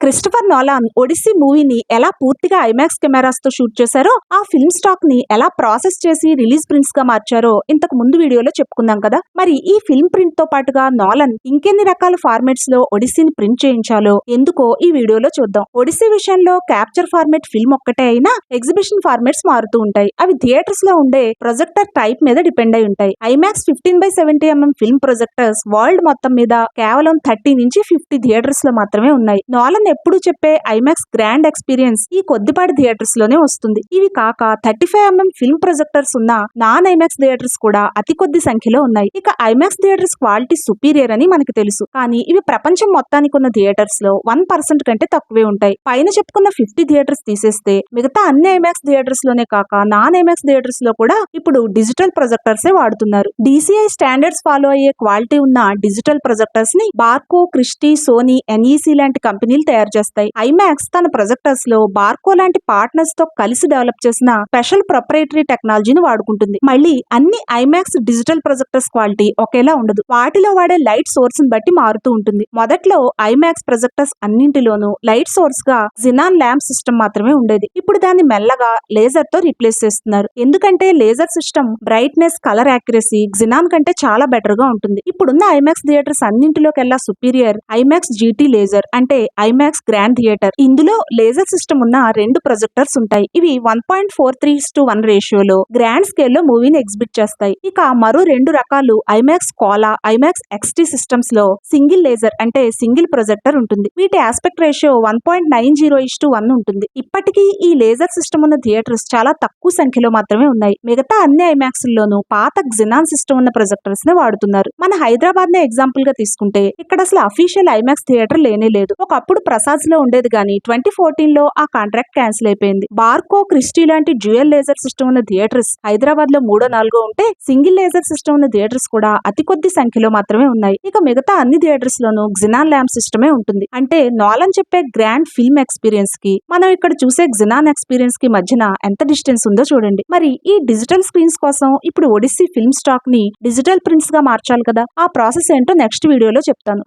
Christopher Nolan Odissi మూవీని ఎలా పూర్తిగా ఐమాక్స్ కెమెరాస్ తో షూట్ చేశారో, ఆ ఫిల్మ్ స్టాక్ ని ఎలా ప్రాసెస్ చేసి రిలీజ్ ప్రింట్స్ గా మార్చారో ఇంతకు ముందు వీడియోలో చెప్పుకున్నాం కదా. మరి ఈ ఫిల్మ్ ప్రింట్ తో పాటుగా నోలాన్ ఇంకెన్ని రకాల ఫార్మాట్స్ లో ఒడిస్సీని ప్రింట్ చేయించాలో ఎందుకో ఈ వీడియోలో చూద్దాం. ఒడిస్సీ విషయంలో క్యాప్చర్ ఫార్మాట్ ఫిల్మ్ ఒక్కటే అయినా ఎగ్జిబిషన్ ఫార్మాట్స్ మారుతూ ఉంటాయి. అవి థియేటర్స్ లో ఉండే ప్రొజెక్టర్ టైప్ మీద డిపెండ్ అయి ఉంటాయి. IMAX 15x70mm film projectors world మొత్తం మీద కేవలం 30 నుంచి 50 థియేటర్స్ లో మాత్రమే ఉన్నాయి. నోలాన్ ఎప్పుడు చెప్పే ఐమాక్స్ గ్రాండ్ ఎక్స్పీరియన్స్ ఈ కొద్దిపాటి థియేటర్స్ లోనే వస్తుంది. ఇవి కాక 35mm ఫిల్మ్ ప్రొజెక్టర్స్ ఉన్న నాన్ ఐమాక్స్ థియేటర్స్ కూడా అతి కొద్ది సంఖ్యలో ఉన్నాయి. ఇక ఐమాక్స్ థియేటర్స్ క్వాలిటీ సుపీరియర్ అని మనకి తెలుసు, కానీ ఇవి ప్రపంచం మొత్తానికి ఉన్న థియేటర్స్ లో 1% కంటే తక్కువే ఉంటాయి. పైన చెప్పుకున్న 50 థియేటర్స్ తీసేస్తే మిగతా అన్ని ఐమాక్స్ థియేటర్స్ లోనే కాక నాన్ ఐమాక్స్ థియేటర్స్ లో కూడా ఇప్పుడు డిజిటల్ ప్రొజెక్టర్సే వాడుతున్నారు. DCI స్టాండర్డ్స్ ఫాలో అయ్యే క్వాలిటీ ఉన్న డిజిటల్ ప్రొజెక్టర్స్ ని బార్కో, క్రిస్టీ, సోనీ, NEC లాంటి కంపెనీలు తయారు చేస్తాయి. ఐమాక్స్ తన ప్రొజెక్టర్స్ లో బార్కో లాంటి పార్ట్నర్స్ తో కలిసి డెవలప్ చేసిన స్పెషల్ ప్రొప్రైటరీ టెక్నాలజీని వాడుకుంటుంది. మళ్ళీ అన్ని ఐమాక్స్ డిజిటల్ ప్రొజెక్టర్స్ క్వాలిటీ ఒకేలా ఉండదు. వాటిలో వాడే లైట్ సోర్స్ ని బట్టి మారుతూ ఉంటుంది. మొదట్లో ఐమాక్స్ ప్రొజెక్టర్స్ అన్నింటిలోనూ లైట్ సోర్స్ గా జినాన్ ల్యాంప్ సిస్టమ్ మాత్రమే ఉండేది. ఇప్పుడు దాన్ని మెల్లగా లేజర్ తో రీప్లేస్ చేస్తున్నారు. ఎందుకంటే laser system brightness, colour accuracy xenon కంటే చాలా బెటర్ గా ఉంటుంది. ఇప్పుడున్న ఐమాక్స్ థియేటర్స్ అన్నింటిలోకెల్లా సుపీరియర్ ఐమాక్స్ GT లేజర్ అంటే ఐమాక్స్ గ్రాండ్ థియేటర్. ఇందులో లేజర్ సిస్టమ్ ఉన్న 2 ప్రొజెక్టర్స్ ఉంటాయి. ఇవి 1.43:1 రేషియోలో గ్రాండ్ స్కేల్ లో మూవీని ఎగ్జిబిట్ చేస్తాయి. ఇక మరో 2 రకాలు ఐమాక్స్ కోలా, ఐమాక్స్ XT సిస్టమ్స్ లో సింగిల్ లేజర్ అంటే సింగిల్ ప్రొజెక్టర్ ఉంటుంది. వీటి ఆస్పెక్ట్ రేషియో 1.90:1 ఉంటుంది. ఇప్పటికీ ఈ లేజర్ సిస్టమ్ ఉన్న థియేటర్స్ చాలా తక్కువ సంఖ్యలో మాత్రమే ఉన్నాయి. మిగతా అన్ని ఐమాక్స్ లోనూ పాత జినాన్ సిస్టమ్ ఉన్న ప్రొజెక్టర్స్ ని వాడుతున్నారు. మన హైదరాబాద్ నే ఎగ్జాంపుల్ గా తీసుకుంటే ఇక్కడ అసలు అఫీషియల్ ఐమాక్స్ థియేటర్ లేనే లేదు. ఒకప్పుడు ప్రసాద్స్ లో ఉండేది, కానీ 2014 లో ఆ కాంట్రాక్ట్ క్యాన్సిల్ అయిపోయింది. బార్కో, క్రిస్టీ లాంటి డ్యూయల్ లేజర్ సిస్టమ్ ఉన్న థియేటర్స్ హైదరాబాద్ లో 3-4 ఉంటే సింగిల్ లేజర్ సిస్టమ్ ఉన్న థియేటర్స్ కూడా అతి కొద్ది సంఖ్యలో మాత్రమే ఉన్నాయి. ఇక మిగతా అన్ని థియేటర్స్ లోనూ జినాన్ ల్యాంప్ సిస్టమే ఉంటుంది. అంటే నోలాన్ చెప్పే గ్రాండ్ ఫిల్మ్ ఎక్స్పీరియన్స్ కి మనం ఇక్కడ చూసే జినాన్ ఎక్స్పీరియన్స్ కి మధ్యన ఎంత డిస్టెన్స్ ఉందో చూడండి. మరి ఈ డిజిటల్ స్క్రీన్స్ కోసం ఇప్పుడు ఒడిస్సీ ఫిల్మ్ స్టాక్ ని డిజిటల్ ప్రింట్స్ గా మార్చాలి కదా. ఆ ప్రాసెస్ ఏంటో నెక్స్ట్ వీడియోలో చెప్తాను.